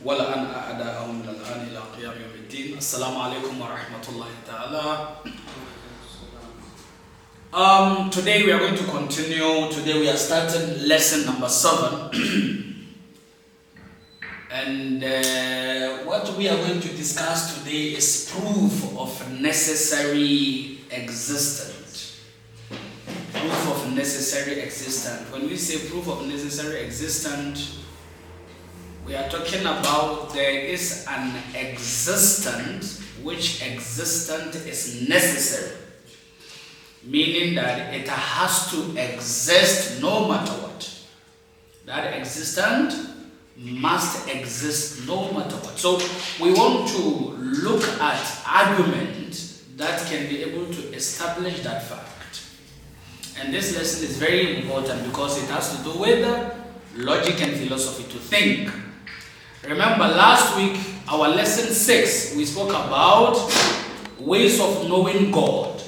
ولا أن أعداءهم من الآن إلى قيام يوم الدين. السلام عليكم ورحمة الله تعالى. Today we are going to continue. Today we are starting lesson number 7. And what we are going to discuss today is proof of necessary existent. Proof of necessary existent. When we say proof of necessary existent, we are talking about there is an existent which existent is necessary. Meaning that it has to exist no matter what. That existent must exist no matter what. So we want to look at arguments that can be able to establish that fact. And this lesson is very important because it has to do with logic and philosophy, to think. Remember last week, our lesson 6, we spoke about ways of knowing God.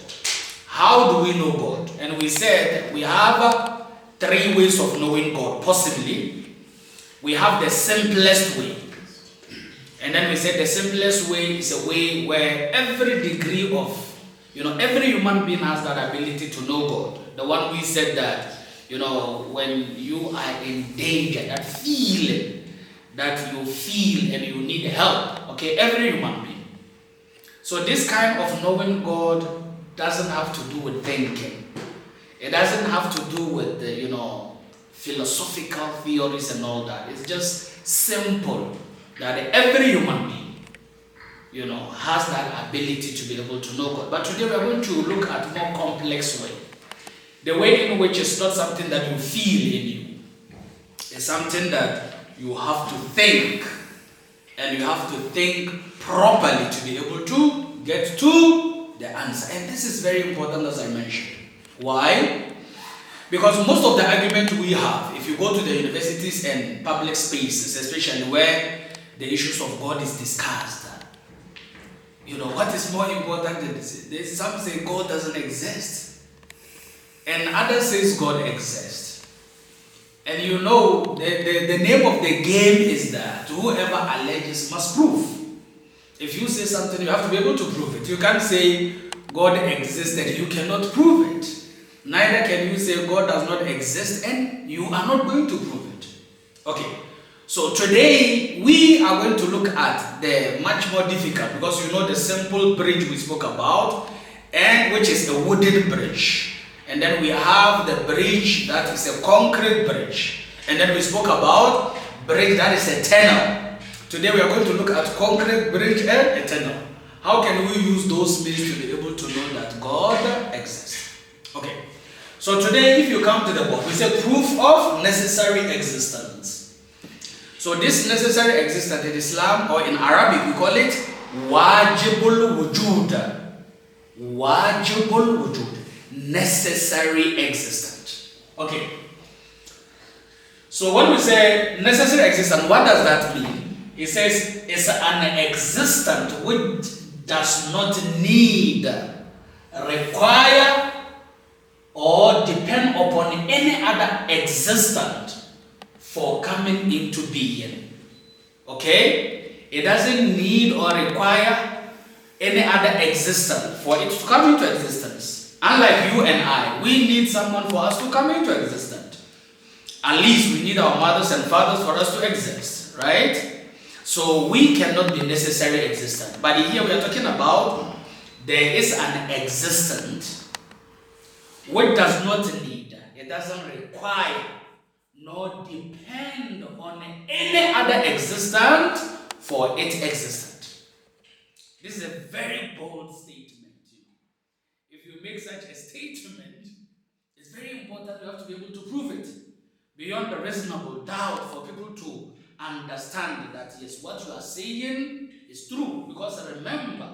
How do we know God? And we said we have 3 ways of knowing God, possibly. We have the simplest way. And then we said the simplest way is a way where every degree of, every human being has that ability to know God. The one we said that, when you are in danger, that feeling that you feel and you need help. Okay, every human being. So this kind of knowing God doesn't have to do with thinking. It doesn't have to do with the, philosophical theories and all that. It's just simple that every human being, has that ability to be able to know God. But today we are going to look at a more complex way. The way in which it's not something that you feel in you. It's something that you have to think. And you have to think properly to be able to get to the answer. And this is very important, as I mentioned. Why? Because most of the argument we have, if you go to the universities and public spaces, especially where the issues of God is discussed, what is more important than this? There's some say God doesn't exist, and others says God exists. And the name of the game is that whoever alleges must prove. If you say something, you have to be able to prove it. You can't say God existed, you cannot prove it. Neither can you say God does not exist and you are not going to prove it. Okay, so today we are going to look at the much more difficult, because the simple bridge we spoke about, and which is a wooden bridge. And then we have the bridge that is a concrete bridge. And then we spoke about bridge that is a tunnel. Today we are going to look at concrete bridge and a tunnel. How can we use those means to be able to know that God exists? Okay, so today if you come to the book, we say proof of necessary existence. So this necessary existence in Islam, or in Arabic, we call it wajibul wujud. Wajibul wujud. Necessary existent. Okay. So when we say necessary existent, what does that mean? It says it's an existent which does not need, require, or depend upon any other existent for coming into being. Okay? It doesn't need or require any other existent for it to come into existence. Unlike you and I, we need someone for us to come into existence. At least we need our mothers and fathers for us to exist, right? So we cannot be necessarily existent. But here we are talking about there is an existent which does not need, it doesn't require, nor depend on any other existent for its existence. This is a very bold statement. If you make such a statement, it's very important you have to be able to prove it beyond a reasonable doubt for people to understand that yes, what you are saying is true. Because remember,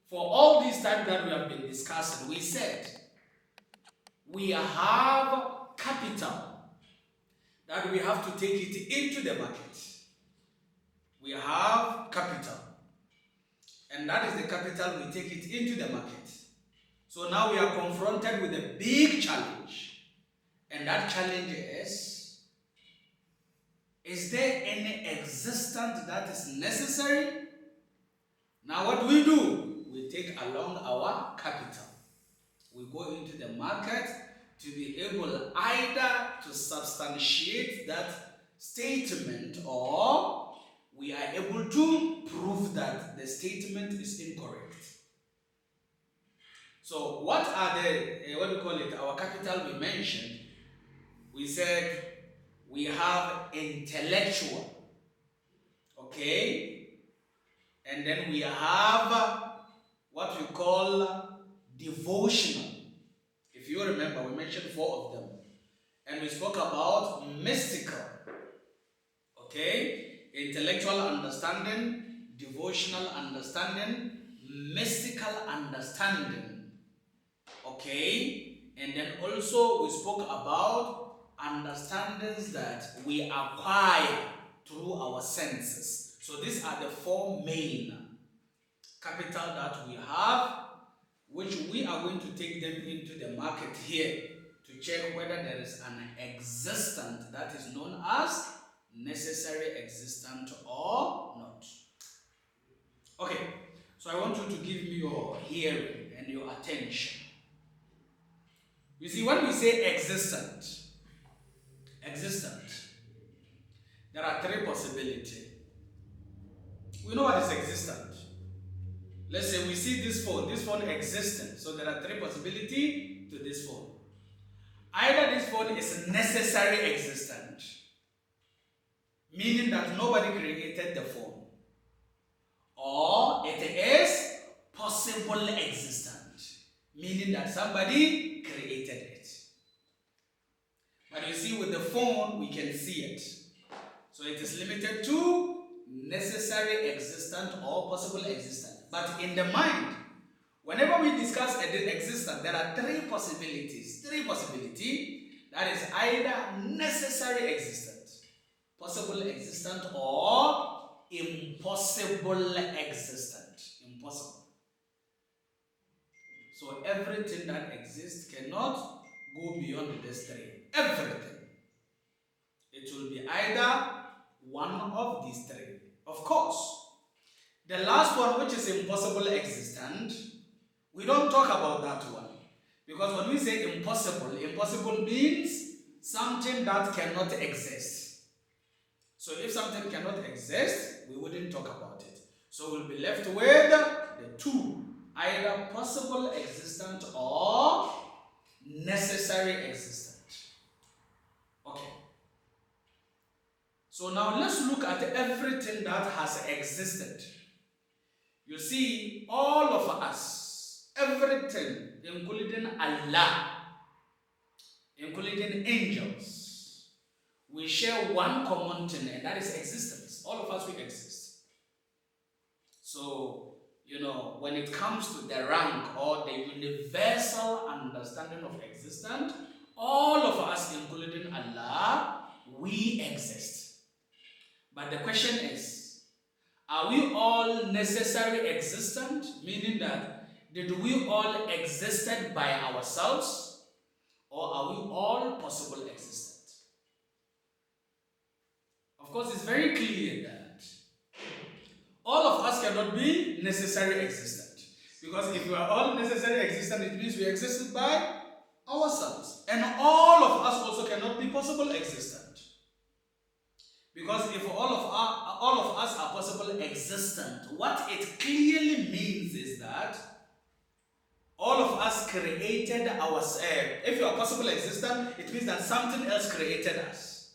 for all this time that we have been discussing, we said we have capital that we have to take it into the market. We have capital, and that is the capital we take it into the market. So now we are confronted with a big challenge, and that challenge is Is there any existent that is necessary? Now what do? We take along our capital. We go into the market to be able either to substantiate that statement, or we are able to prove that the statement is incorrect. So what are our capital we mentioned? We said we have intellectual, okay? And then we have what we call devotional. If you remember, we mentioned 4 of them. And we spoke about mystical, okay? Intellectual understanding, devotional understanding, mystical understanding, okay? And then also we spoke about understandings that we acquire through our senses. So these are the 4 main capital that we have, which we are going to take them into the market here to check whether there is an existent that is known as necessary existent or not. Okay, so I want you to give me your hearing and your attention. You see, when we say existent, there are 3 possibilities. We know what is existent. Let's say we see this phone existent. So there are 3 possibilities to this phone. Either this phone is necessary existent, meaning that nobody created the phone, or it is possible existent, meaning that somebody created it. But you see, with the phone, we can see it. So it is limited to necessary existent or possible existent. But in the mind, whenever we discuss existence, there are 3 possibilities. 3 possibilities. That is either necessary existent, possible existent, or impossible existent. Impossible. So everything that exists cannot go beyond this 3. Everything. It will be either one of these 3. Of course, the last one, which is impossible existent, we don't talk about that one. Because when we say impossible means something that cannot exist. So if something cannot exist, we wouldn't talk about it. So we'll be left with the 2, either possible existent or necessary existent. Okay. So now let's look at everything that has existed. You see, all of us, everything, including Allah, including angels, we share one common thing, and that is existence. All of us, we exist. So, when it comes to the rank or the universal understanding of existence, all of us, including Allah, we exist. But the question is, are we all necessary existent? Meaning that, did we all existed by ourselves? Or are we all possible existent? Of course, it's very clear that all of us cannot be necessary existent. Because if we are all necessary existent, it means we existed by ourselves. And all of us also cannot be possible existent. Because if all of us are possible existent, what it clearly means is that all of us created ourselves. If you are possible existent, it means that something else created us.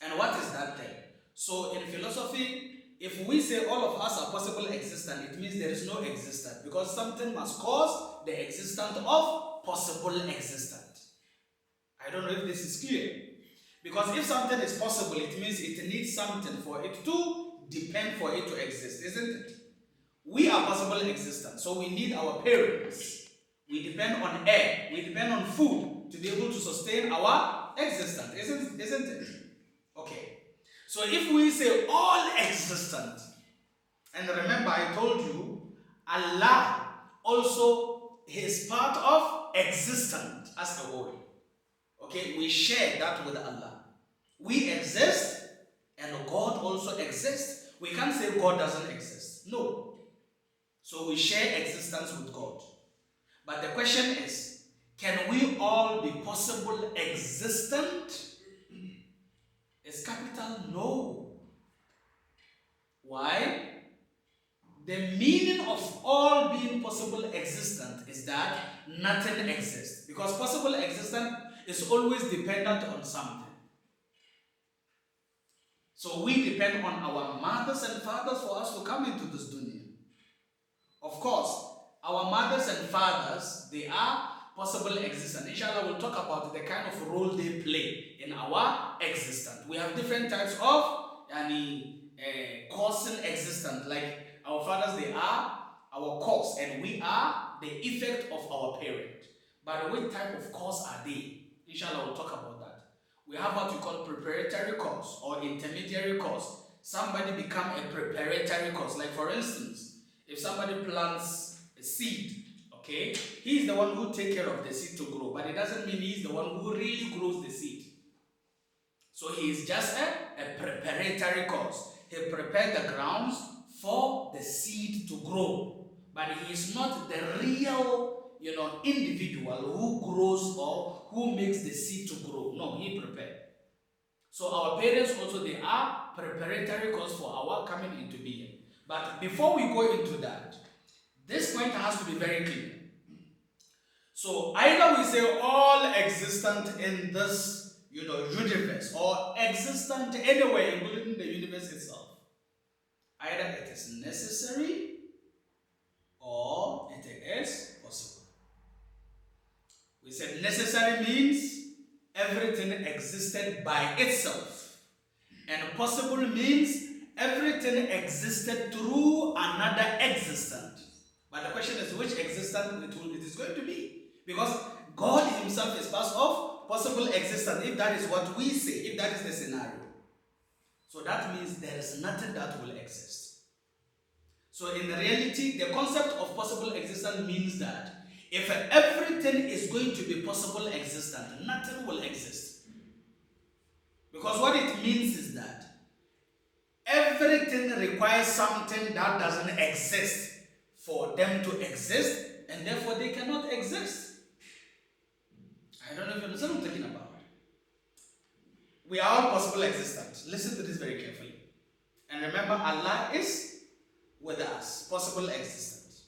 And what is that thing? So in philosophy, if we say all of us are possible existent, it means there is no existence, because something must cause the existence of possible existent. I don't know if this is clear. Because if something is possible, it means it needs something for it to depend for it to exist, isn't it? We are possible existent, so we need our parents. We depend on air, we depend on food to be able to sustain our existence, isn't it? Okay. So if we say all existent, and remember I told you, Allah also is part of existent as a whole. Okay, we share that with Allah. We exist and God also exists. We can't say God doesn't exist. No. So we share existence with God. But the question is, can we all be possible existent? Is capital no. Why? The meaning of all being possible existent is that nothing exists. Because possible existence is always dependent on something. So we depend on our mothers and fathers for us to come into this dunya. Of course, our mothers and fathers, they are possible existent. Inshallah, we'll talk about the kind of role they play in our existence. We have different types of causal existence. Like our fathers, they are our cause, and we are the effect of our parent. But what type of cause are they? Inshallah, we'll talk about that. We have what we call preparatory cause or intermediary cause. Somebody become a preparatory cause. Like for instance, if somebody plants a seed, okay, he's the one who takes care of the seed to grow, but it doesn't mean he's the one who really grows the seed. So he is just a preparatory cause. He prepared the grounds for the seed to grow, but he is not the real individual who grows or who makes the seed to grow. No, he prepared. So our parents also, they are preparatory cause for our coming into being. But before we go into that, this point has to be very clear. So either we say all existent in this universe, or existent anywhere, including the universe itself. Either it is necessary or it is possible. We said necessary means everything existed by itself. And possible means everything existed through another existent. But the question is which existent it is going to be. Because God himself is part of possible existence, if that is what we say, if that is the scenario. So that means there is nothing that will exist. So in reality, the concept of possible existence means that if everything is going to be possible existent, nothing will exist. Because what it means is that everything requires something that doesn't exist for them to exist, and therefore they cannot exist. I don't know if you understand what I'm talking about. We are all possible existent. Listen to this very carefully. And remember, Allah is with us, possible existent.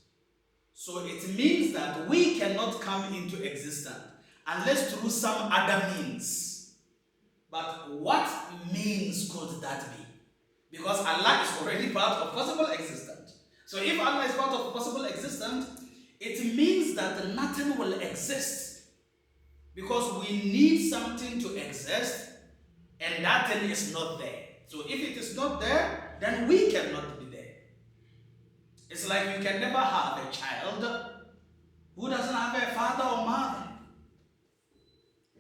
So it means that we cannot come into existence unless through some other means. But what means could that be? Because Allah is already part of possible existence. So if Allah is part of possible existence, it means that nothing will exist. Because we need something to exist, and that thing is not there. So if it is not there, then we cannot be there. It's like you can never have a child who doesn't have a father or mother.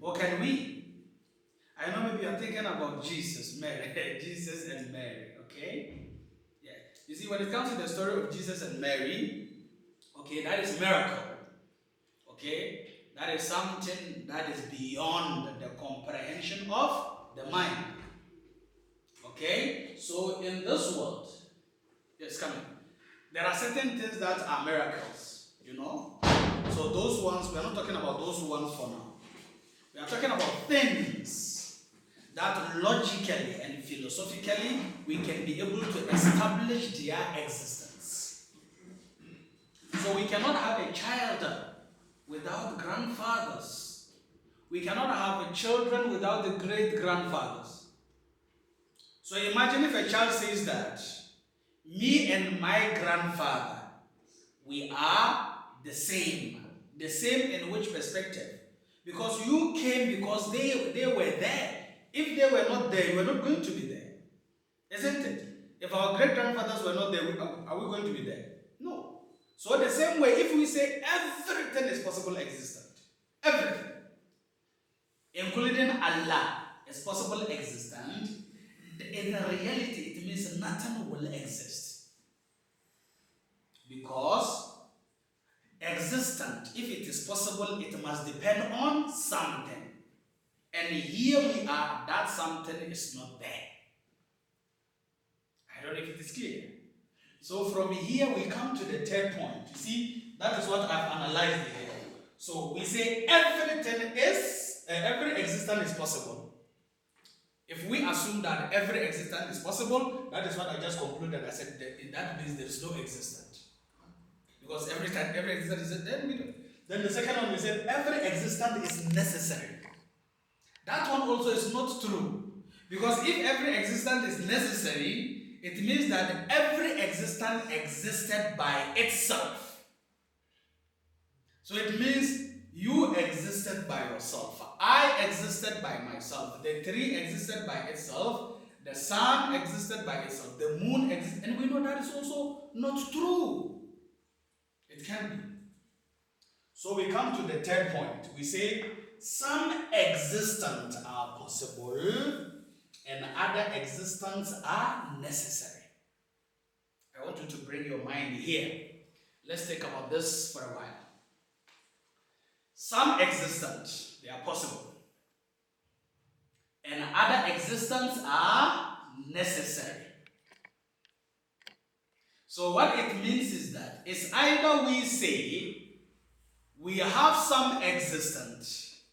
Or can we? I know maybe you're thinking about Jesus, Mary, Jesus and Mary, okay? Yeah. You see, when it comes to the story of Jesus and Mary, okay, that is miracle. Okay? That is something that is beyond the comprehension of the mind. Okay? So in this world, yes, come in. There are certain things that are miracles, So those ones, we are not talking about those ones for now. We are talking about things that logically and philosophically we can be able to establish their existence. So we cannot have a child without grandfathers. We cannot have children without the great-grandfathers. So imagine if a child says that, me and my grandfather, we are the same. The same in which perspective? Because you came because they were there. If they were not there, you were not going to be there. Isn't it? If our great-grandfathers were not there, are we going to be there? No. So the same way, if we say everything is possible existent, everything, including Allah, is possible existent, in reality, it means nothing will exist. Because existent, if it is possible, it must depend on something. And here we are, that something is not there. I don't know if it is clear. So from here we come to the third point. You see, that is what I've analyzed here. So we say everything is, every existence is possible. If we assume that every existence is possible, that is what I just concluded. I said that in that means there is no existence. Because every time every existence is then we don't. Then the second one we said every existence is necessary. That one also is not true. Because if every existence is necessary, it means that every existence existed by itself. So it means you existed by yourself. I existed by myself. The tree existed by itself. The sun existed by itself. The moon existed. And we know that is also not true. It can be. So we come to the third point. We say some existence are possible and other existence are necessary. I want you to bring your mind here. Let's think about this for a while. Some existence, they are possible. And other existence are necessary. So what it means is that it's either we say we have some existence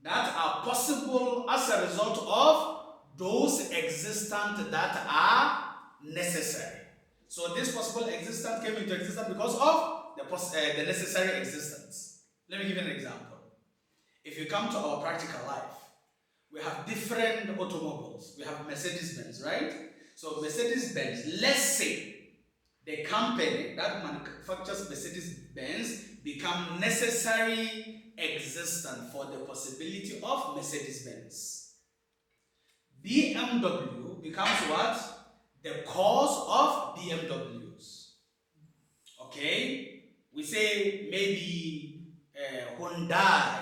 that are possible as a result of those existence that are necessary. So this possible existence came into existence because of the necessary existence. Let me give you an example. If you come to our practical life, we have different automobiles. We have Mercedes-Benz, right? So Mercedes-Benz, let's say the company that manufactures Mercedes-Benz become necessary existent for the possibility of Mercedes-Benz. BMW becomes what? The cause of BMWs. Okay? We say maybe Hyundai,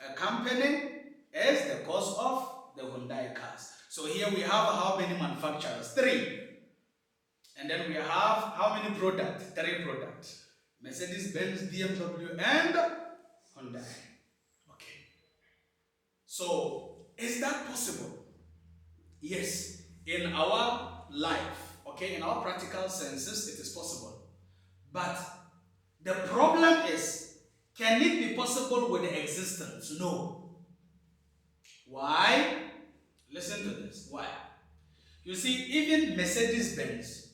a company, is the cause of the Hyundai cars. So here we have how many manufacturers? 3. And then we have how many products? 3 products. Mercedes-Benz, BMW, and Hyundai. Okay. So, is that possible? Yes. In our life, okay, in our practical senses, it is possible. But the problem is, can it be possible with the existence? No. Why? Listen to this. Why? You see, even Mercedes-Benz,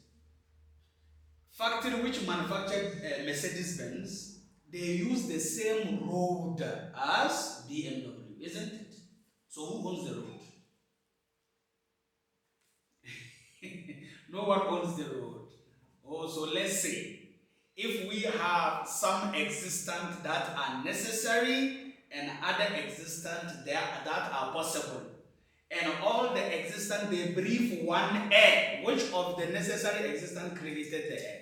factory which manufactured Mercedes-Benz, they use the same road as BMW, isn't it? So who owns the road? No one owns the road. Oh, so let's say, if we have some existence that are necessary and other existence that are possible, and all the existence they breathe one air, which of the necessary existence created the air?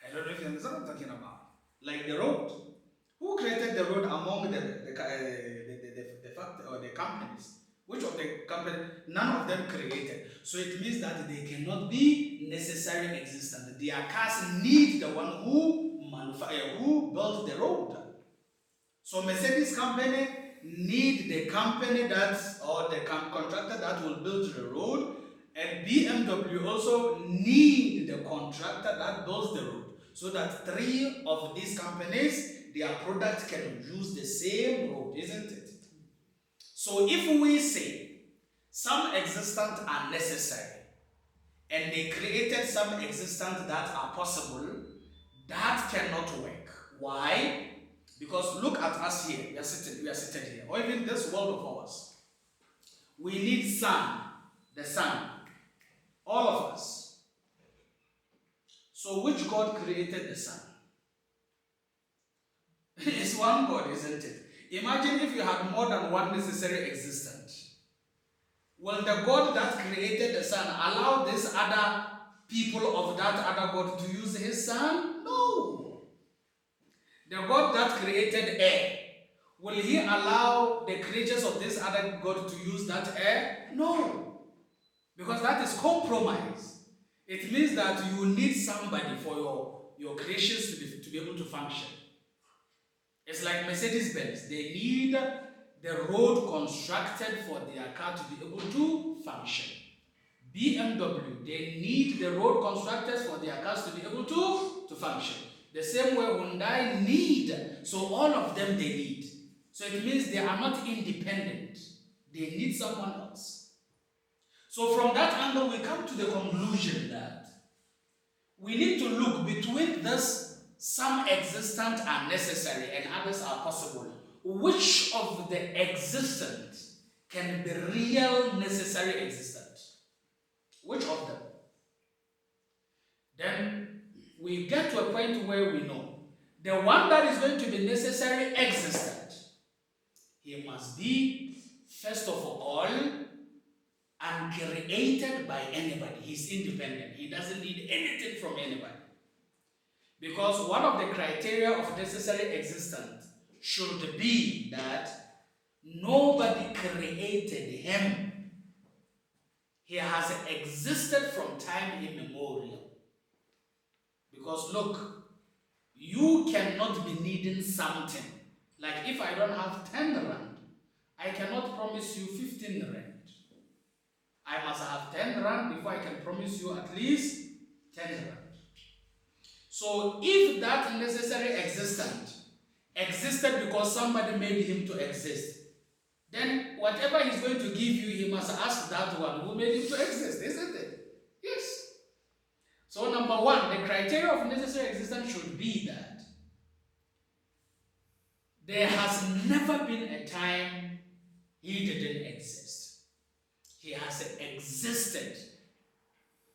I don't know if you understand what I'm talking about. Like the road. Who created the road among the factory or the companies? Which of the companies? None of them created. So it means that they cannot be necessary existent. Their cars need the one who built the road. So Mercedes company need the company or the contractor that will build the road, and BMW also need the contractor that builds the road. So that 3 of these companies, their products can use the same road, isn't it? So if we say some existence are necessary and they created some existence that are possible, that cannot work. Why? Because look at us here. We are sitting here. Or even this world of ours. We need sun, the sun. All of us. So which God created the sun? It's one God, isn't it? Imagine if you had more than one necessary existent. Will the God that created the sun allow these other people of that other God to use his sun? No. The God that created air, will he allow the creatures of this other God to use that air? No. Because that is compromise. It means that you need somebody for your creations to be able to function. It's like Mercedes-Benz. They need the road constructed for their car to be able to function. BMW, they need the road constructed for their cars to be able to function. The same way Hyundai need, so all of them they need. So it means they are not independent. They need someone else. So from that angle, we come to the conclusion that we need to look between this, some existent are necessary and others are possible. Which of the existent can be real necessary existent? Which of them? Then we get to a point where we know the one that is going to be necessary existent, he must be, first of all, uncreated by anybody. He's independent. He doesn't need anything from anybody. Because one of the criteria of necessary existence should be that nobody created him. He has existed from time immemorial. Because look, you cannot be needing something. Like if I don't have 10 rand, I cannot promise you 15 rand. I must have 10 rand before I can promise you at least 10 rand. So if that necessary existent existed because somebody made him to exist, then whatever he's going to give you, he must ask that one who made him to exist, isn't it? Yes. So number one, the criteria of necessary existence should be that there has never been a time he didn't exist. He has existed.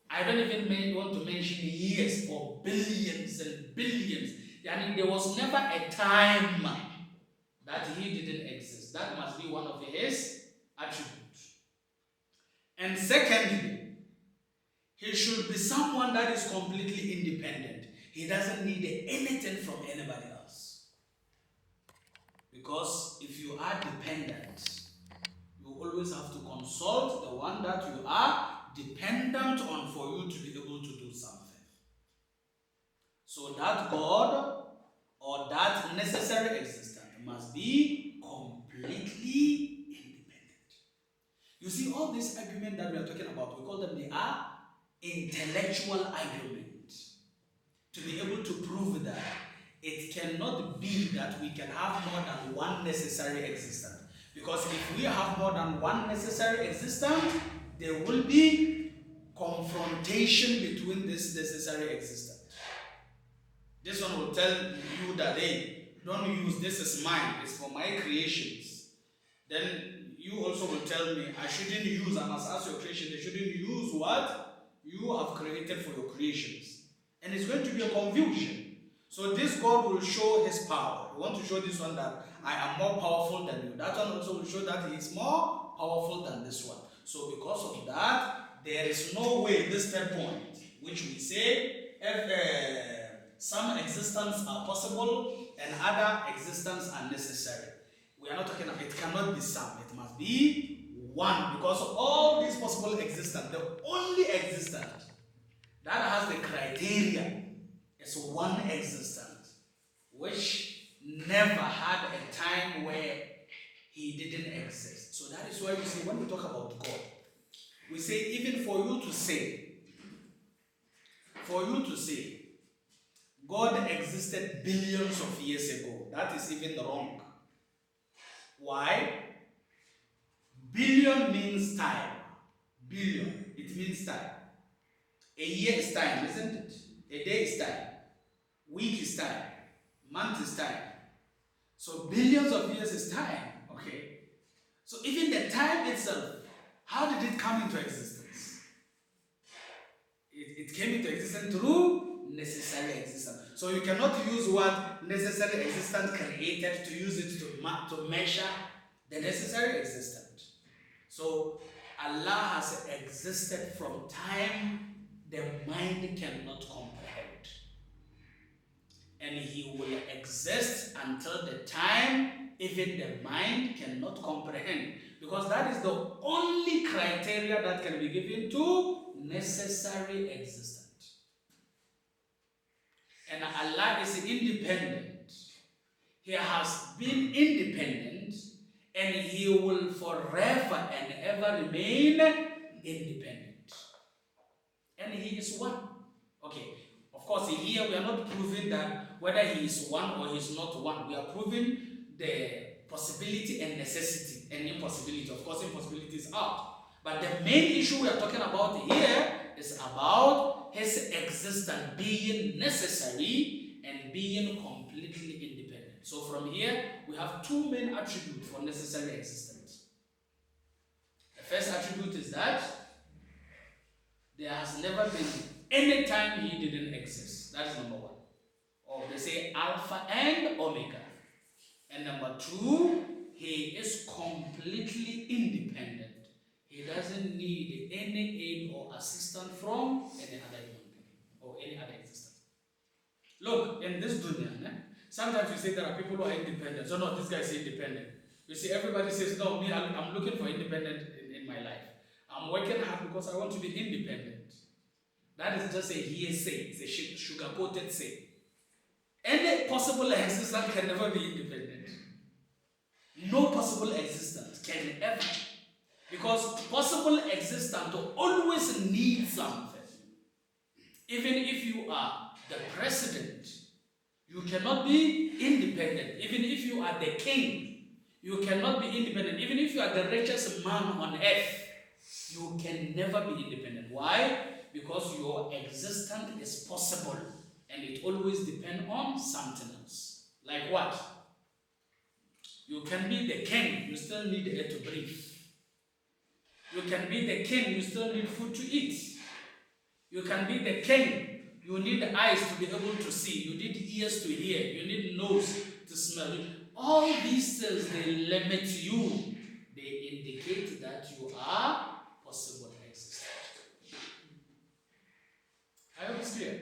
I don't even want to mention years or billions and billions. I mean, there was never a time that he didn't exist. That must be one of his attributes. And secondly, he should be someone that is completely independent. He doesn't need anything from anybody else. Because if you are dependent, you always have to consult the one that you are dependent on for you to be able to do something. So that God or that necessary existence must be completely independent. You see, all these arguments that we are talking about, we call them, they are intellectual arguments. To be able to prove that it cannot be that we can have more than one necessary existence. Because if we have more than one necessary existence, there will be confrontation between this necessary existence. This one will tell you that, hey, don't use, this is mine, it's for my creations. Then you also will tell me, I shouldn't use, I must ask your creation, they shouldn't use what you have created for your creations. And it's going to be a confusion. So this God will show his power. You want to show this one that I am more powerful than you. That one also will show that he is more powerful than this one. So because of that, there is no way, this third point, which we say, if some existence are possible and other existence are necessary. We are not talking about, it cannot be some, it must be one. Because of all these possible existence, the only existence that has the criteria is one existence, which never had a time where he didn't exist. So that is why we say, when we talk about God, we say, even for you to say, God existed billions of years ago, that is even wrong. Why? Billion means time. Billion, it means time. A year is time, isn't it? A day is time. Week is time. Month is time. So billions of years is time, okay? So even the time itself, how did it come into existence? It came into existence through necessary existence. So you cannot use what necessary existence created to use it to measure the necessary existence. So Allah has existed from time the mind cannot comprehend. And he will exist until the time even the mind cannot comprehend. Because that is the only criteria that can be given to necessary existence. And Allah is independent. He has been independent, and he will forever and ever remain independent. And he is one. Okay, of course, here we are not proving that whether he is one or he is not one. We are proving the possibility and necessity and impossibility. Of course, impossibility is out. But the main issue we are talking about here is about his existence being necessary and being completely independent. So from here, we have two main attributes for necessary existence. The first attribute is that there has never been any time he didn't exist. That is number one. Or they say Alpha and Omega. And number two, he is completely independent. He doesn't need any aid or assistance from any other human being or any other existence. Look, in this dunya, sometimes you say there are people who are independent. So no, this guy is independent. You see, everybody says, no, me, I'm looking for independence in my life. I'm working hard because I want to be independent. That is just a hearsay. It's a sugar-coated say. Any possible existence can never be independent. No possible existence can ever. Because possible existence will always need something. Even if you are the president, you cannot be independent. Even if you are the king, you cannot be independent. Even if you are the richest man on earth, you can never be independent. Why? Because your existence is possible and it always depends on something else. Like what? You can be the king, you still need air to breathe. You can be the king, you still need food to eat. You can be the king, you need eyes to be able to see. You need ears to hear. You need nose to smell. All these things, they limit you. They indicate that you are possible existence. I hope it's clear.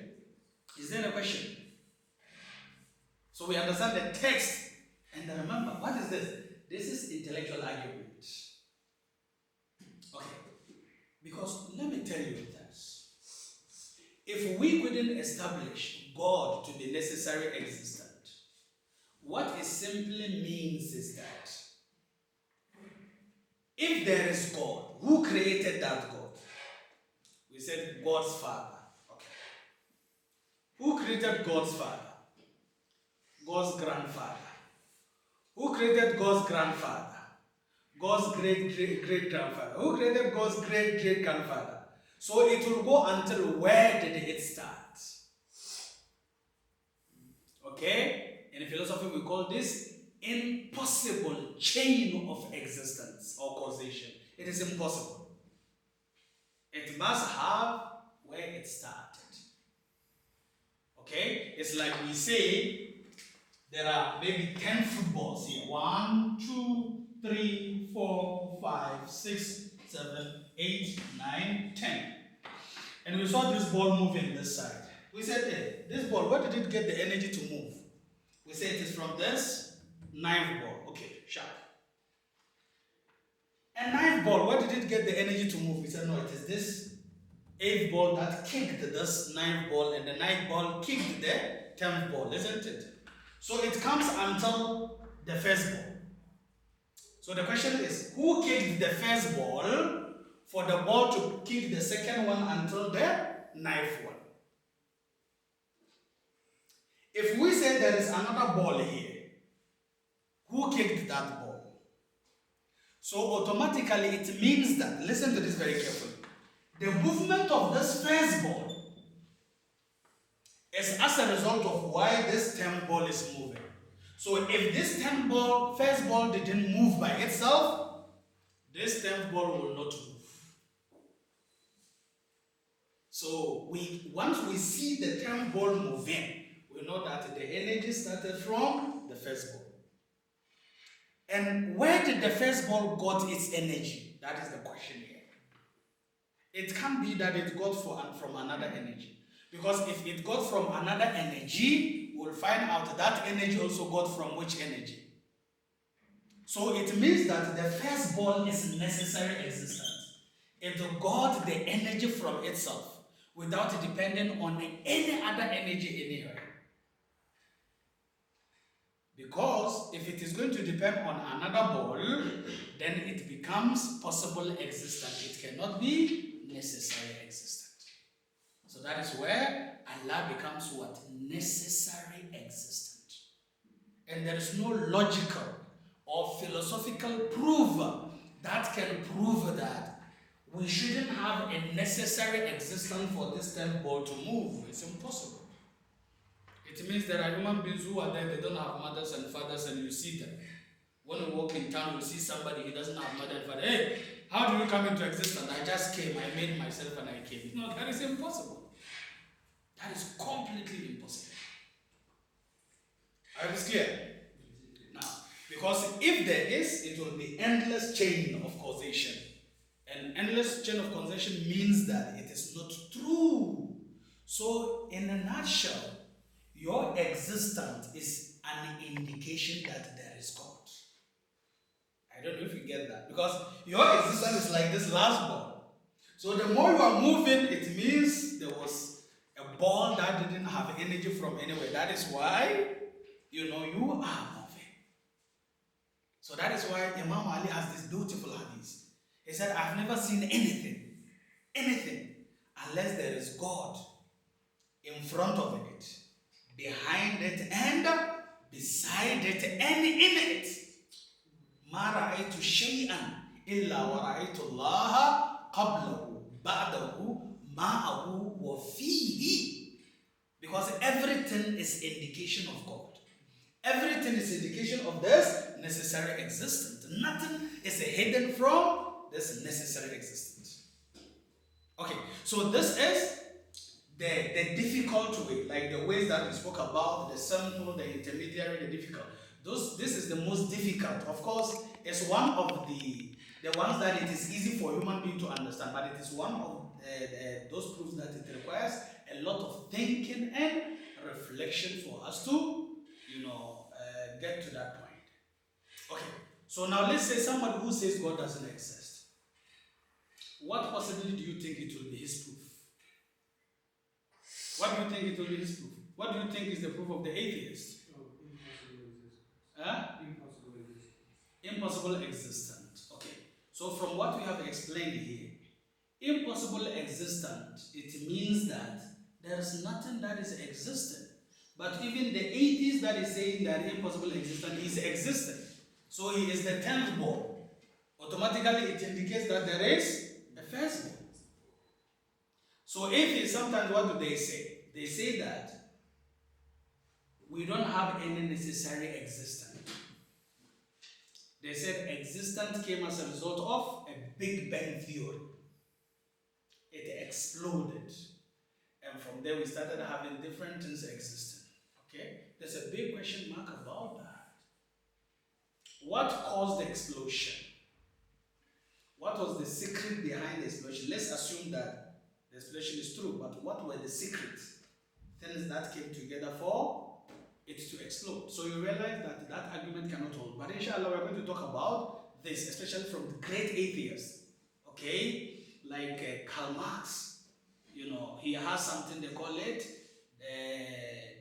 Is there a question? So we understand the text. And remember, what is this? This is intellectual argument. Okay. Because let me tell you this. If we couldn't establish God to be necessary existent, what it simply means is that if there is God, who created that God? We said God's Father. Okay. Who created God's Father? God's grandfather. Who created God's grandfather? God's great-great-great-grandfather. Who created God's great-great-grandfather? So it will go until where did it start? Okay? In philosophy we call this impossible chain of existence or causation. It is impossible. It must have where it started. Okay? It's like we say there are maybe 10 footballs here. 1, 2, 3, 4, 5, 6, 7, 8, 9, 10. And we saw this ball moving this side. We said, hey, this ball, where did it get the energy to move? We said it is from this 9th ball. Okay, sharp. And 9th ball, where did it get the energy to move? We said, no, it is this 8th ball that kicked this 9th ball, and the 9th ball kicked the 10th ball, isn't it? So it comes until the first ball. So the question is, who kicked the first ball for the ball to kick the second one until the 9th one? If we say there is another ball here, who kicked that ball? So automatically it means that, listen to this very carefully, the movement of this first ball is as a result of why this 10th ball is moving. So if this 10th ball, first ball didn't move by itself, this 10th ball will not move. So once we see the 10th ball moving, we know that the energy started from the first ball. And where did the first ball got its energy? That is the question here. It can't be that it got from another energy. Because if it got from another energy, we'll find out that energy also got from which energy. So it means that the first ball is necessary existence. It got the energy from itself without depending on any other energy anywhere. Because if it is going to depend on another ball, then it becomes possible existent. It cannot be necessary existent. So that is where Allah becomes what? Necessary existent. And there is no logical or philosophical proof that can prove that we shouldn't have a necessary existence for this 10th ball to move. It's impossible. It means there are human beings who are there, they don't have mothers and fathers, and you see them. When you walk in town, you see somebody who doesn't have mother and father. Hey, how do you come into existence? I just came, I made myself and I came. No, that is impossible. That is completely impossible. Are you clear? Now, because if there is, it will be endless chain of causation. And endless chain of causation means that it is not true. So, in a nutshell, your existence is an indication that there is God. I don't know if you get that. Because your existence is like this last ball. So the more you are moving, it means there was a ball that didn't have energy from anywhere. That is why, you are moving. So that is why Imam Ali has this beautiful hadith. He said, I've never seen anything, unless there is God in front of it, behind it, and beside it, and in it. ما رأيت شيئا إلا ورأيت الله قبله بعده معه وفيه. Because everything is indication of God. Everything is indication of this necessary existence. Nothing is hidden from this necessary existence. Okay, so this is the difficult way, like the ways that we spoke about, the simple, the intermediary, the difficult. This is the most difficult. Of course, it's one of the ones that it is easy for human being to understand, but it is one of those proofs that it requires a lot of thinking and reflection for us to, get to that point. Okay, so now let's say somebody who says God doesn't exist. What possibly do you think it will be his proof? What do you think it will be his proof? What do you think is the proof of the atheist? Impossible existence. Impossible existence. Impossible existence. Okay. So from what we have explained here, impossible existence, it means that there is nothing that is existent. But even the atheist that is saying that impossible existence is existent. So he is the 10th ball. Automatically it indicates that there is a first ball. So atheists, sometimes what do they say? They say that we don't have any necessary existence. They said existence came as a result of a Big Bang theory. It exploded. And from there we started having different things existing. Okay? There's a big question mark about that. What caused the explosion? What was the secret behind the explosion? Let's assume that the explosion is true, but what were the secrets? Things that came together for it to explode. So you realize that that argument cannot hold. But inshallah, we're going to talk about this, especially from the great atheists. Okay? Like Karl Marx. He has something they call it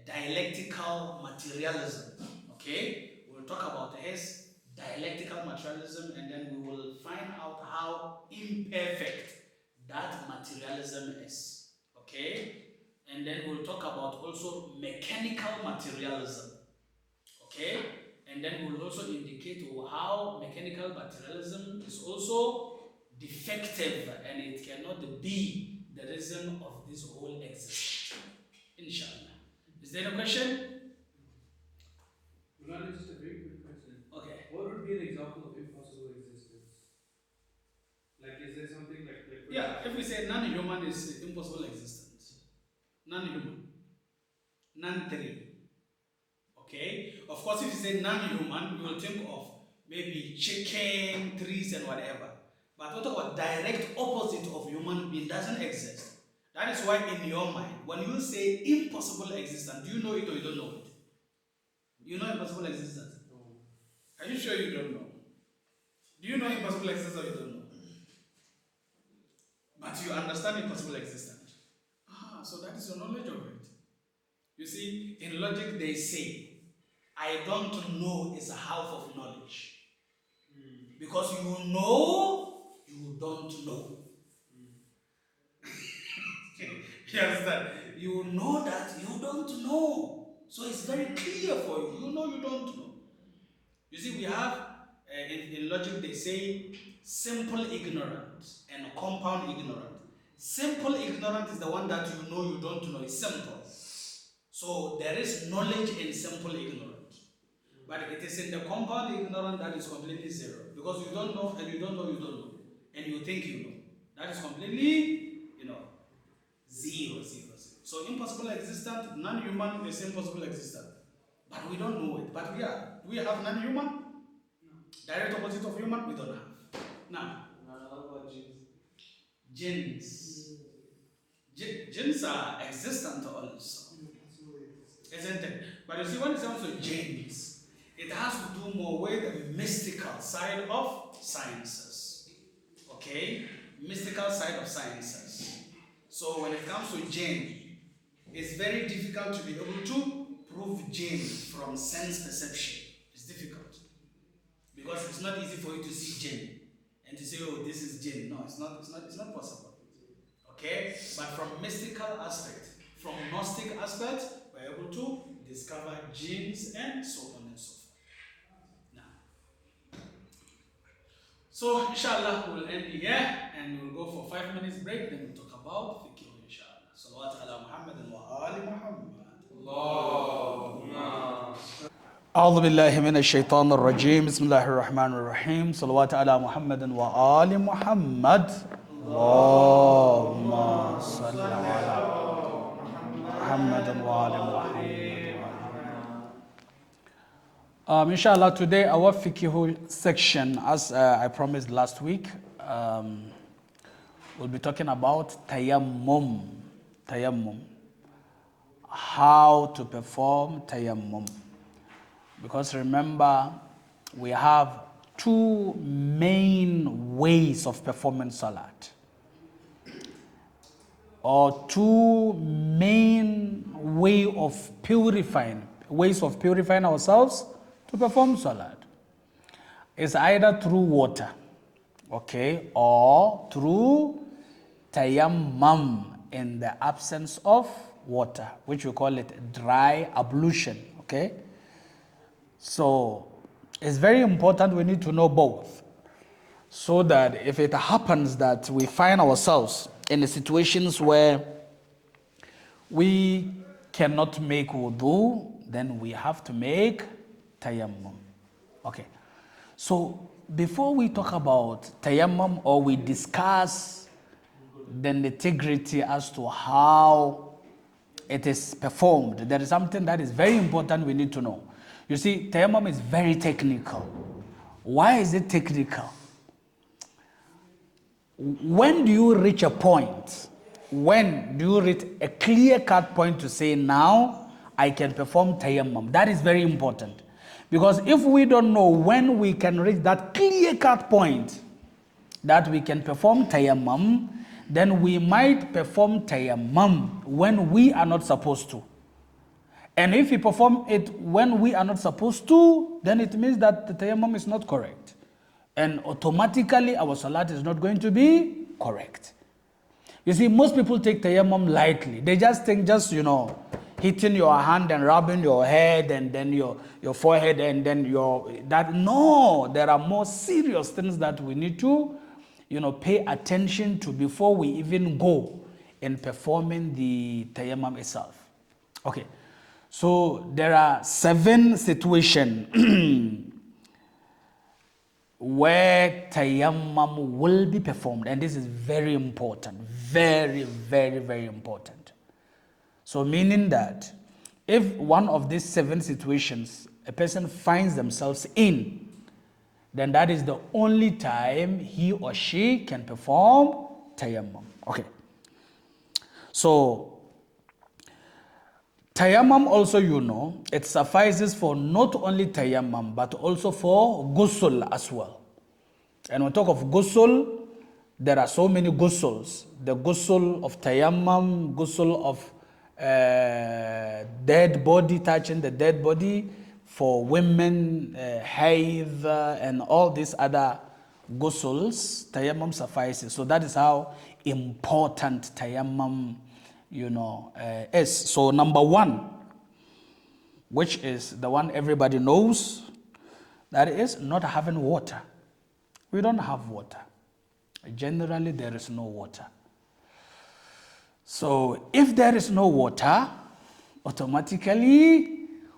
dialectical materialism. Okay? We'll talk about his dialectical materialism, and then we will find out how imperfect that materialism is. Okay? And then we'll talk about also mechanical materialism. Okay? And then we'll also indicate how mechanical materialism is also defective and it cannot be the reason of this whole existence. Inshallah. Is there a question? Mulana, just a very quick question. Okay. What would be an example of impossible existence? Like, is there something like yeah, if we say non-human is impossible existence. Non-human. Non-three. Okay? Of course, if you say non-human, you will think of maybe chicken, trees, and whatever. But what about direct opposite of human being doesn't exist? That is why in your mind, when you say impossible existence, do you know it or you don't know it? You know impossible existence? No. Are you sure you don't know? Do you know impossible existence or you don't know? But you understand impossible existence. So that is your knowledge of it. You see, in logic they say, I don't know is a half of knowledge. Because you know, you don't know. You understand? You know that you don't know. So it's very clear for you. You know you don't know. You see, we have, in logic, they say simple ignorance and compound ignorance. Simple ignorance is the one that you know you don't know. It's simple. So there is knowledge in simple ignorance. But it is in the compound ignorance that is completely zero. Because you don't know and you don't know you don't know. And you think you know. That is completely, zero. So impossible existent, non-human is impossible existent. But we don't know it. But do we have non-human? Direct opposite of human, we don't have. Now, jinns. Jinns are existent also, isn't it? But you see, when it comes to jinns, it has to do more with the mystical side of sciences. Okay? Mystical side of sciences. So when it comes to jinn, it's very difficult to be able to prove jinn from sense perception. It's difficult. Because it's not easy for you to see jinn and to say, oh, this is jinn. No, it's not possible. Okay? But from mystical aspect, from Gnostic aspect, we're able to discover jinns and so on and so forth. Now, so inshallah we'll end here and we'll go for 5 minutes break, then we'll talk about fiqh inshallah. Salawat ala Muhammad wa ali Muhammad. Allahumma. أعوذ بالله من الشيطان الرجيم بسم الله الرحمن الرحيم صلوات على محمد وآل محمد اللهم صل على محمد وآل محمد. Inshallah, today our fiqh section, as I promised last week, we'll be talking about tayammum. How to perform tayammum. Because remember, we have two main ways of performing salat, or two main ways of purifying ourselves to perform salat. It's either through water, okay, or through tayammum in the absence of water, which we call it dry ablution, okay. So it's very important we need to know both, so that if it happens that we find ourselves in situations where we cannot make wudu, then we have to make tayammum. Okay, so before we talk about tayammum or we discuss the nitty-gritty as to how it is performed, there is something that is very important we need to know. You see, tayammum is very technical. Why is it technical? When do you reach a point? When do you reach a clear-cut point to say, now I can perform tayammum? That is very important. Because if we don't know when we can reach that clear-cut point that we can perform tayammum, then we might perform tayammum when we are not supposed to. And if we perform it when we are not supposed to, then it means that the tayammum is not correct. And automatically our salat is not going to be correct. You see, most people take tayammum lightly. They just think hitting your hand and rubbing your head and then your forehead and then no, there are more serious things that we need to pay attention to before we even go in performing the tayammum itself. Okay. So there are 7 situations where tayammum will be performed, and this is very important, very, very, very important. So meaning that if one of these 7 situations a person finds themselves in, then that is the only time he or she can perform tayammum. Okay. So tayammum also, it suffices for not only tayammum, but also for ghusl as well. And when we talk of ghusl, there are so many ghusls. The ghusl of tayammum, ghusl of dead body, touching the dead body, for women, haid, and all these other ghusls, tayammum suffices. So that is how important tayammum, is. So number one, which is the one everybody knows, that is not having water. We don't have water. Generally, there is no water. So if there is no water, automatically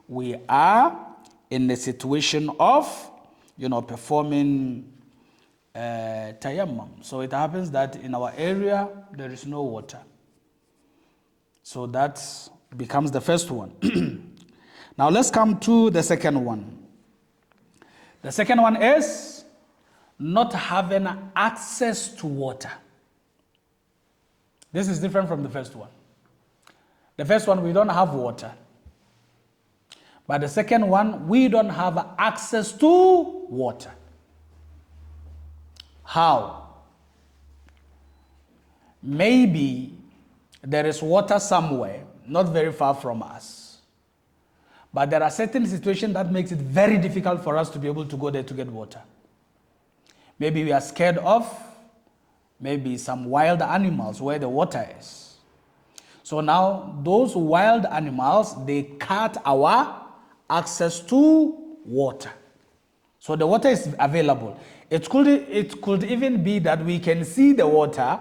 we are in the situation of, performing tayammum. So it happens that in our area, there is no water. So that becomes the first one. Now let's come to the second one. The second one is not having access to water. This is different from the first one. The first one, we don't have water. But the second one, we don't have access to water. How? Maybe there is water somewhere, not very far from us. But there are certain situations that makes it very difficult for us to be able to go there to get water. Maybe we are scared of maybe some wild animals where the water is. So now those wild animals, they cut our access to water. So the water is available. It could even be that we can see the water,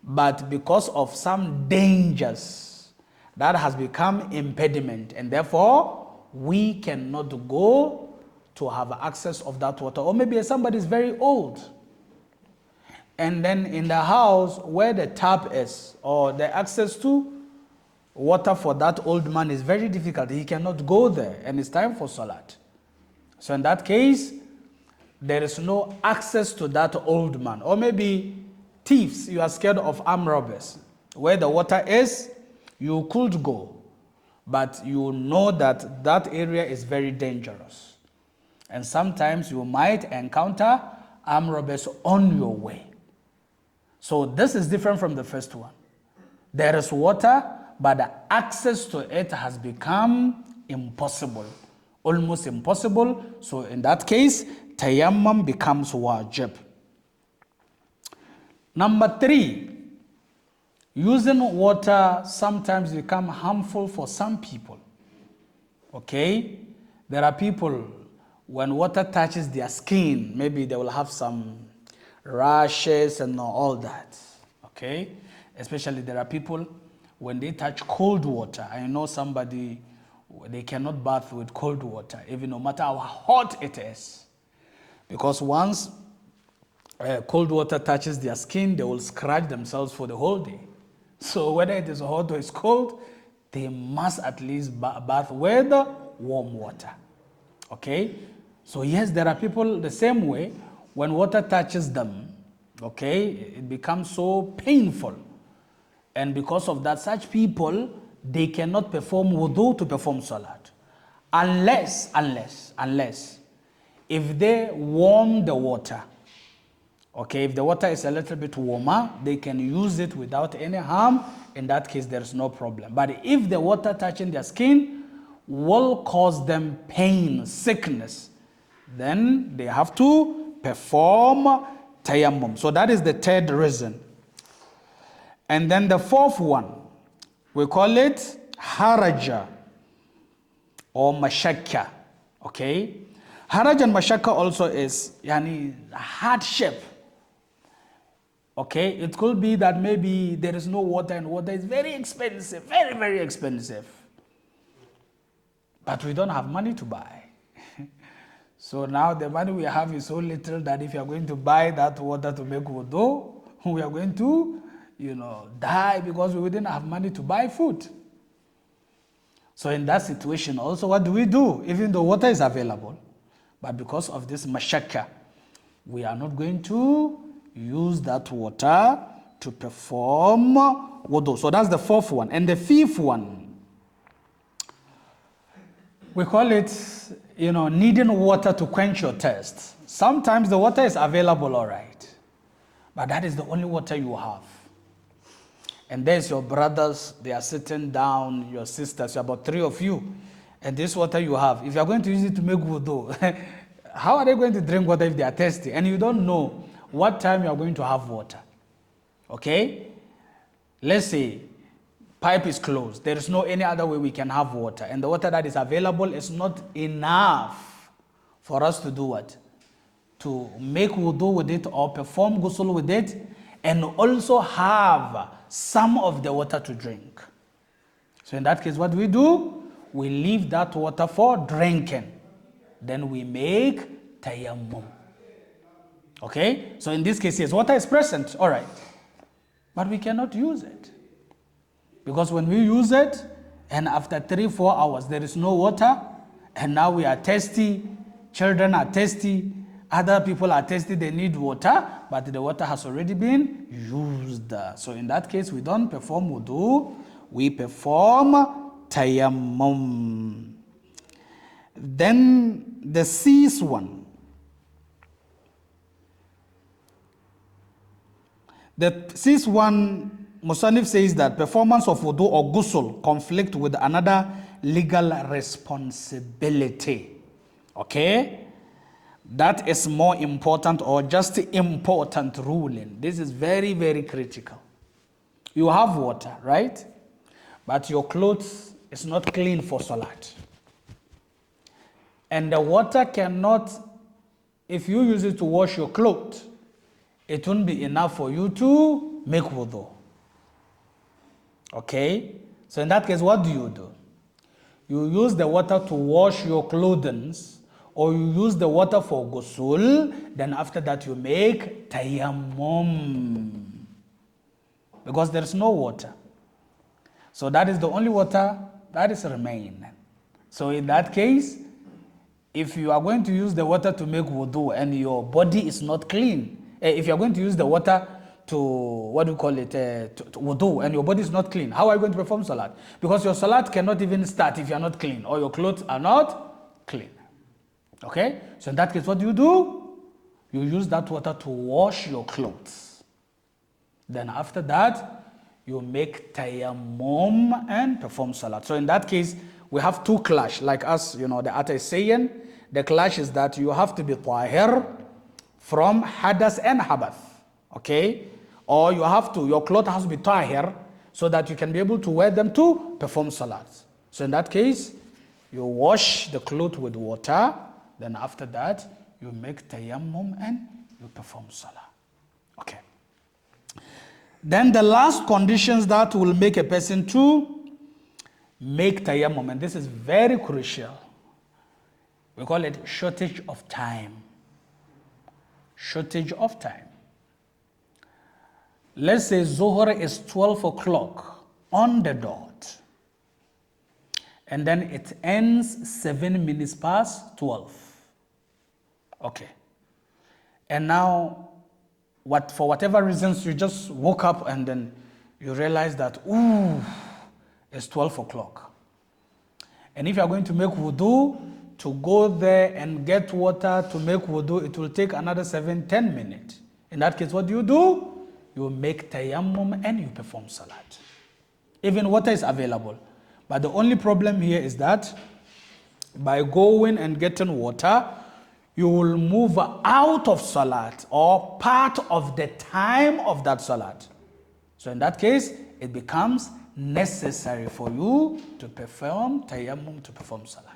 but because of some dangers, that has become impediment, and therefore we cannot go to have access of that water. Or maybe somebody is very old, and then in the house where the tap is or the access to water for that old man is very difficult. He cannot go there, and it's time for salat. So in that case, there is no access to that old man. Or maybe thieves, you are scared of armed robbers. Where the water is, you could go, but you know that that area is very dangerous. And sometimes you might encounter armed robbers on your way. So this is different from the first one. There is water, but the access to it has become impossible, almost impossible. So in that case, tayammum becomes wajib. Number 3, using water sometimes become harmful for some people. Okay? There are people, when water touches their skin, maybe they will have some rashes and all that. Okay? Especially there are people, when they touch cold water, I know somebody, they cannot bath with cold water, even no matter how hot it is. Because once cold water touches their skin, they will scratch themselves for the whole day. So whether it is hot or it's cold, they must at least bath with warm water. Okay? So yes, there are people the same way, when water touches them, okay, it becomes so painful. And because of that, such people, they cannot perform wudu to perform salat. Unless, if they warm the water, okay, if the water is a little bit warmer, they can use it without any harm. In that case, there is no problem. But if the water touching their skin will cause them pain, sickness, then they have to perform tayammum. So that is the third reason. And then the fourth one, we call it haraja or mashakka. Okay? Haraj and mashakka also is hardship. Okay? It could be that maybe there is no water and water is very expensive, very, very expensive. But we don't have money to buy. So now the money we have is so little that if you are going to buy that water to make wudu, we are going to die because we didn't have money to buy food. So in that situation also, what do we do? Even though water is available, but because of this mashakka, we are not going to use that water to perform wudu. So that's the fourth one. And the fifth one, we call it, needing water to quench your thirst. Sometimes the water is available, all right, but that is the only water you have. And there's your brothers, they are sitting down, your sisters, about 3 of you, and this water you have, if you are going to use it to make wudu, how are they going to drink water if they are thirsty? And you don't know what time you are going to have water. Okay? Let's say pipe is closed. There is no any other way we can have water. And the water that is available is not enough for us to do what? To make wudu with it or perform ghusl with it, and also have some of the water to drink. So in that case, what do? We leave that water for drinking. Then we make tayammum. Okay? So in this case, yes, water is present, all right. But we cannot use it. Because when we use it, and after 3-4 hours, there is no water, and now we are thirsty, children are thirsty, other people are thirsty, they need water, but the water has already been used. So in that case, we don't perform wudu, we perform tayammum. Then the cease one. The cease one, Musannif says that performance of wudu or ghusl conflict with another legal responsibility. Okay? That is more important, or just important ruling. This is very, very critical. You have water, right? But your clothes is not clean for salat. And the water cannot, if you use it to wash your clothes, it won't be enough for you to make wudu. Okay? So in that case, what do? You use the water to wash your clothing, or you use the water for ghusl, then after that you make tayammum. Because there is no water. So that is the only water that is remaining. So in that case, if you are going to use the water to make wudu and your body is not clean, if you are going to use the water to, to wudu, and your body is not clean, how are you going to perform salat? Because your salat cannot even start if you are not clean, or your clothes are not clean. Okay? So in that case, what do? You use that water to wash your clothes. Then after that, you make tayammum and perform salat. So in that case, we have two clash. Like us, the Atta is saying, the clash is that you have to be tahir from hadas and habath. Okay? Or your clothes has to be tahir so that you can be able to wear them to perform salat. So in that case, you wash the cloth with water. Then after that, you make tayammum and you perform salah. Okay. Then the last conditions that will make a person to make tayammum, and this is very crucial. We call it shortage of time. Shortage of time. Let's say Zuhr is 12 o'clock on the dot. And then it ends 7 minutes past 12. Okay. And now, for whatever reasons, you just woke up and then you realize that, it's 12 o'clock. And if you are going to make wudu, to go there and get water to make wudu, it will take another 7-10 minutes. In that case, what do? You make tayammum and you perform salat. Even water is available. But the only problem here is that by going and getting water, you will move out of salat or part of the time of that salat. So in that case, it becomes necessary for you to perform tayammum, to perform salat.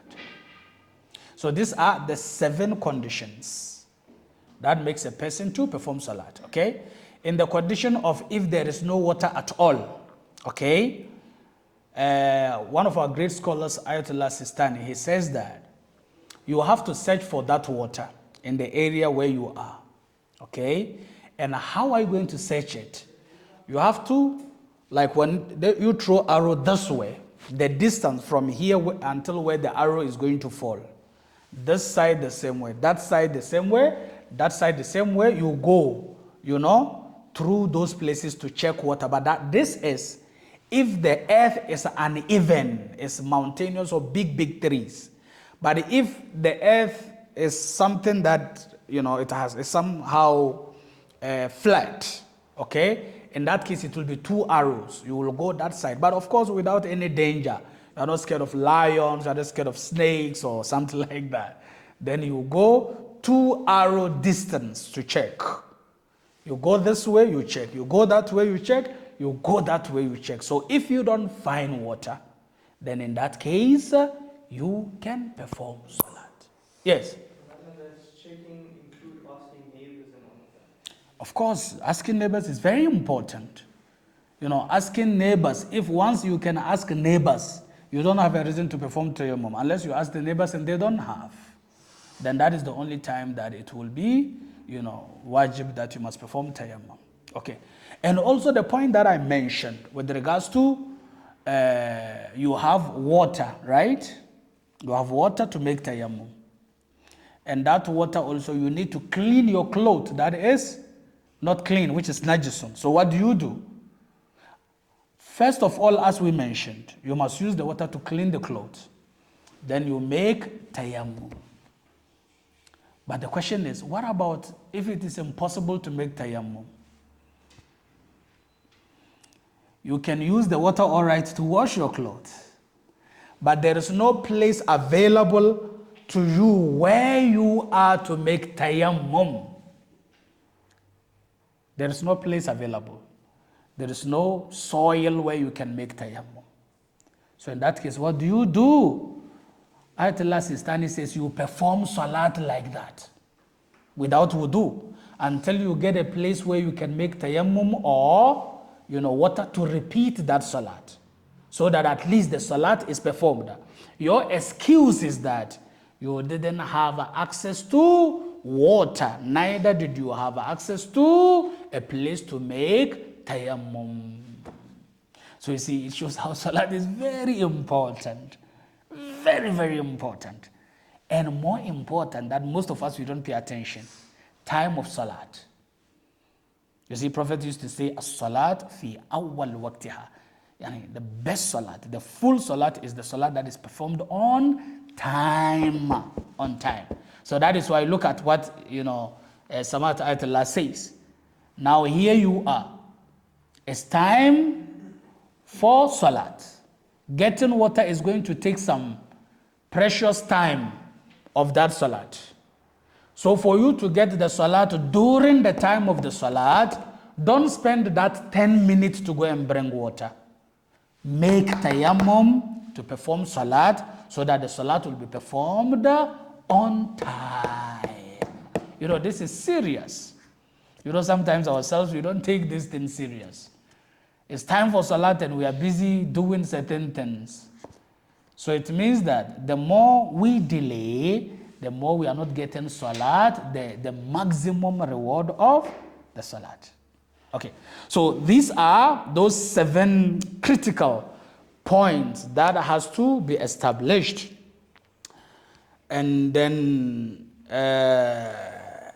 So these are the 7 conditions that makes a person to perform salat, okay? In the condition of if there is no water at all, okay? One of our great scholars, Ayatollah Sistani, he says that you have to search for that water in the area where you are, okay? And how are you going to search it? You have to, like when you throw arrow this way, the distance from here until where the arrow is going to fall. This side the same way, that side the same way, that side the same way, you go, through those places to check water. But this is if the earth is uneven, it's mountainous or big trees. But if the earth is something that, is somehow flat, okay? In that case, it will be 2 arrows. You will go that side. But of course, without any danger. you're not scared of lions, you're not scared of snakes or something like that, then you go 2 arrow distance to check. You go this way, you check. You go that way, you check. You go that way, you check. So if you don't find water, then in that case, you can perform salat. Yes? Does checking include asking neighbors and all of that? Of course, asking neighbors is very important. Asking neighbors, if once you can ask neighbors, you don't have a reason to perform tayammum. Unless you ask the neighbors and they don't have, then that is the only time that it will be, wajib that you must perform tayammum. Okay. And also the point that I mentioned with regards to you have water, right? You have water to make tayammum. And that water also, you need to clean your clothes. That is not clean, which is najisun. So what do? First of all, as we mentioned, you must use the water to clean the clothes. Then you make tayammum. But the question is, what about if it is impossible to make tayammum? You can use the water, all right, to wash your clothes. But there is no place available to you where you are to make tayammum. There is no place available. There is no soil where you can make tayammum. So in that case, what do? Ayatollah Sistani says you perform salat like that, without wudu, until you get a place where you can make tayammum or, water to repeat that salat, so that at least the salat is performed. Your excuse is that you didn't have access to water, neither did you have access to a place to make tayammum. So you see, it shows how salat is very important. Very, very important. And more important that most of us, we don't pay attention. Time of salat. You see, Prophet used to say, as-salat fi awwal waqtiha. The best salat, the full salat is the salat that is performed on time. On time. So that is why look at what, Samat Ayatollah says. Now here you are. It's time for salat. Getting water is going to take some precious time of that salat. So for you to get the salat during the time of the salat, don't spend that 10 minutes to go and bring water. Make tayammum to perform salat so that the salat will be performed on time. This is serious. Sometimes ourselves, we don't take this thing serious. It's time for salat and we are busy doing certain things. So it means that the more we delay, the more we are not getting salat, the maximum reward of the salat. Okay, so these are those 7 critical points that has to be established. And then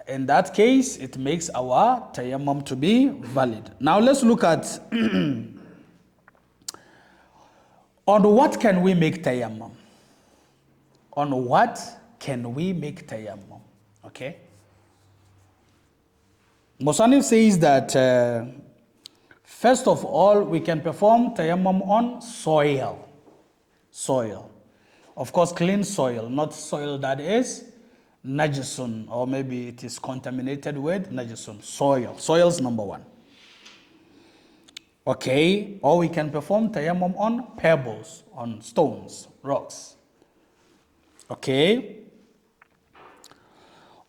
in that case, it makes our tayammum to be valid. Now let's look at on what can we make tayammum? On what can we make tayammum? Okay. Musannif says that first of all, we can perform tayammum on soil. Soil. Of course, clean soil, not soil that is najisun, or maybe it is contaminated with najisun. Soil. Soil's number 1. Okay, or we can perform tayammum on pebbles, on stones, rocks. Okay.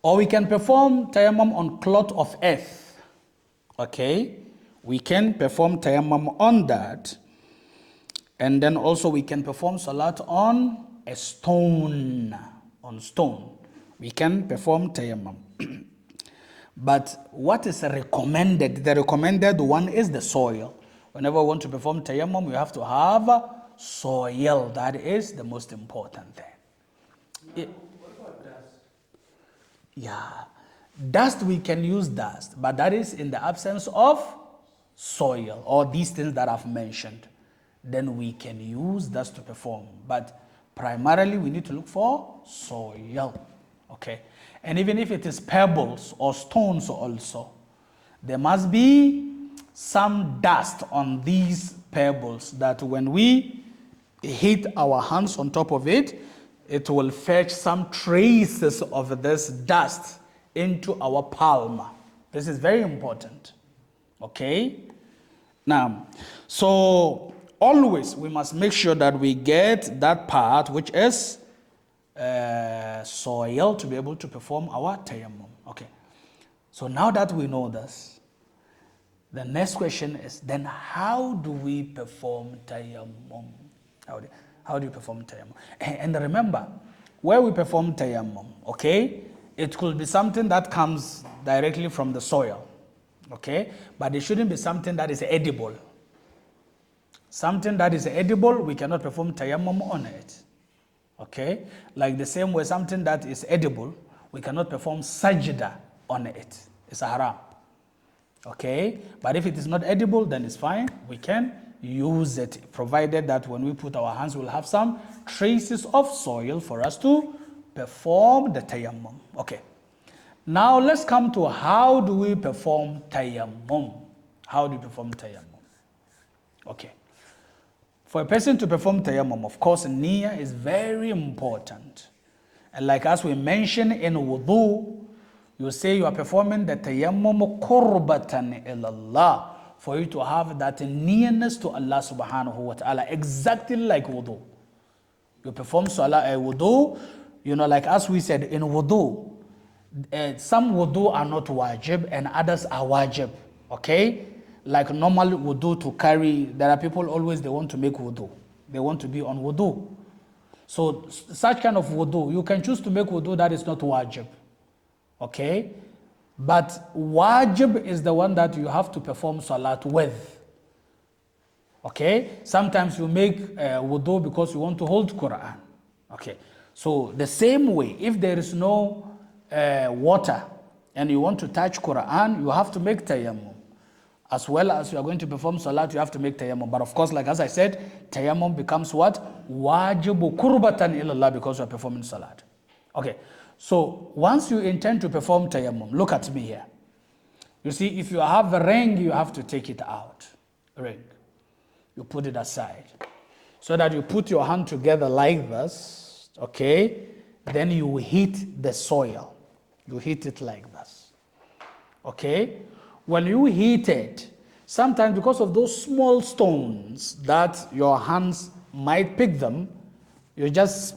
Or we can perform tayammum on cloth of earth. Okay, we can perform tayammum on that. And then also we can perform salat on a stone. On stone, we can perform tayammum. But what is recommended? The recommended one is the soil. Whenever we want to perform tayammum, we have to have soil. That is the most important thing. What about dust? Yeah, dust, we can use dust, but that is in the absence of soil or these things that I've mentioned. Then we can use dust to perform, but primarily we need to look for soil. Okay, and even if it is pebbles or stones also, there must be some dust on these pebbles that when we hit our hands on top of it, it will fetch some traces of this dust into our palm. This is very important. Okay? Now, so always we must make sure that we get that part which is soil to be able to perform our tayammum. Okay. So now that we know this, the next question is then how do we perform tayammum? How do you perform tayammum? And remember, where we perform tayammum, okay, it could be something that comes directly from the soil, okay, but it shouldn't be something that is edible. Something that is edible, we cannot perform tayammum on it, okay? Like the same way, something that is edible, we cannot perform sajda on it. It's a haram, okay? But if it is not edible, then it's fine. We can use it, provided that when we put our hands, we'll have some traces of soil for us to perform the tayammum. Okay. Now let's come to how do we perform tayammum? How do you perform tayammum? Okay. For a person to perform tayammum, of course, niyyah is very important. And like as we mentioned in wudu, you say you are performing the tayammum qurbatan ilallah, for you to have that nearness to Allah subhanahu wa ta'ala, exactly like wudu. You perform salah wudu, like as we said in wudu, some wudu are not wajib and others are wajib, okay? Like normal wudu to carry, there are people always, they want to make wudu. They want to be on wudu. So such kind of wudu, you can choose to make wudu that is not wajib, okay? But wajib is the one that you have to perform salat with. Okay? Sometimes you make wudu because you want to hold Quran. Okay. So the same way, if there is no water and you want to touch Quran, you have to make tayammum. As well as you are going to perform salat, you have to make tayammum. But of course, like as I said, tayammum becomes what? Wajibu kurbatan ilallah, because you are performing salat. Okay. So once you intend to perform tayammum, look at me here. You see, if you have a ring, you have to take it out. Ring. You put it aside. So that you put your hand together like this, okay? Then you hit the soil. You hit it like this. Okay? When you hit it, sometimes because of those small stones that your hands might pick them, you just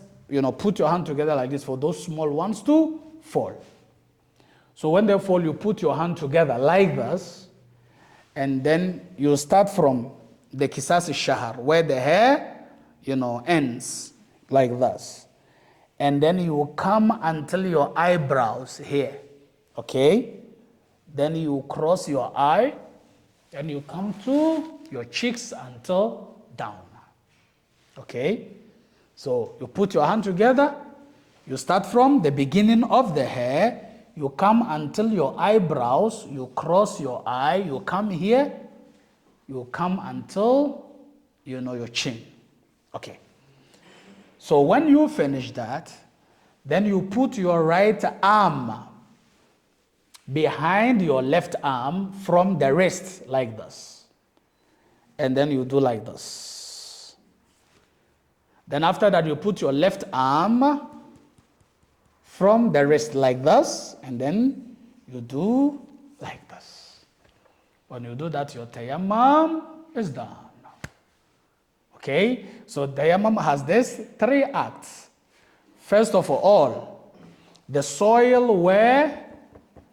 put your hand together like this for those small ones to fall. So when they fall, you put your hand together like this, and then you start from the kisas shahar, where the hair, ends like this. And then you come until your eyebrows here, okay? Then you cross your eye, and you come to your cheeks until down, okay? So you put your hand together, you start from the beginning of the hair, you come until your eyebrows, you cross your eye, you come here, you come until, your chin. Okay. So when you finish that, then you put your right arm behind your left arm from the wrist like this. And then you do like this. Then after that, you put your left arm from the wrist like this, and then you do like this. When you do that, your tayammum is done. Okay? So tayammum has this 3 acts. First of all, the soil where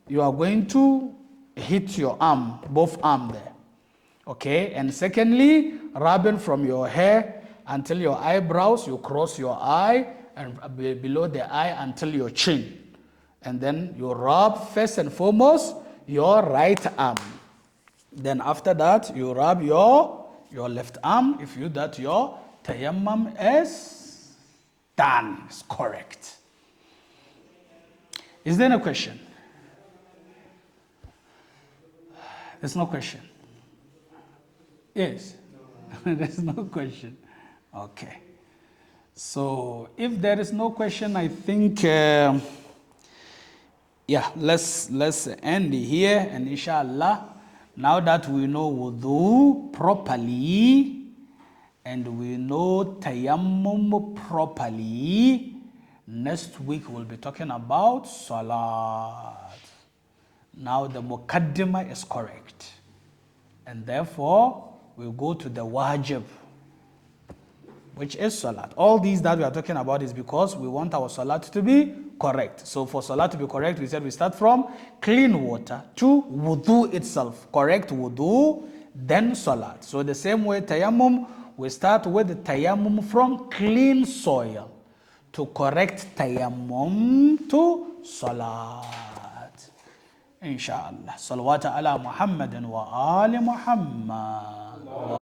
you are going to hit your arm, both arms there. Okay? And secondly, rubbing from your hair until your eyebrows, you cross your eye, and below the eye until your chin. And then you rub first and foremost your right arm. Then after that, you rub your left arm. If you do that, your tayammum is done. It's correct. Is there a question? There's no question. Yes. There's no question. Okay. So if there is no question, I think, let's end here. And inshallah, now that we know wudu properly, and we know tayammum properly, next week we'll be talking about salat. Now the muqaddimah is correct, and therefore we'll go to the wajib, which is salat. All these that we are talking about is because we want our salat to be correct. So for salat to be correct, we said we start from clean water to wudu itself, correct wudu, then salat. So the same way tayammum, we start with the tayammum from clean soil to correct tayammum to salat. Inshallah. Salawat ala Muhammadin wa ali Muhammad.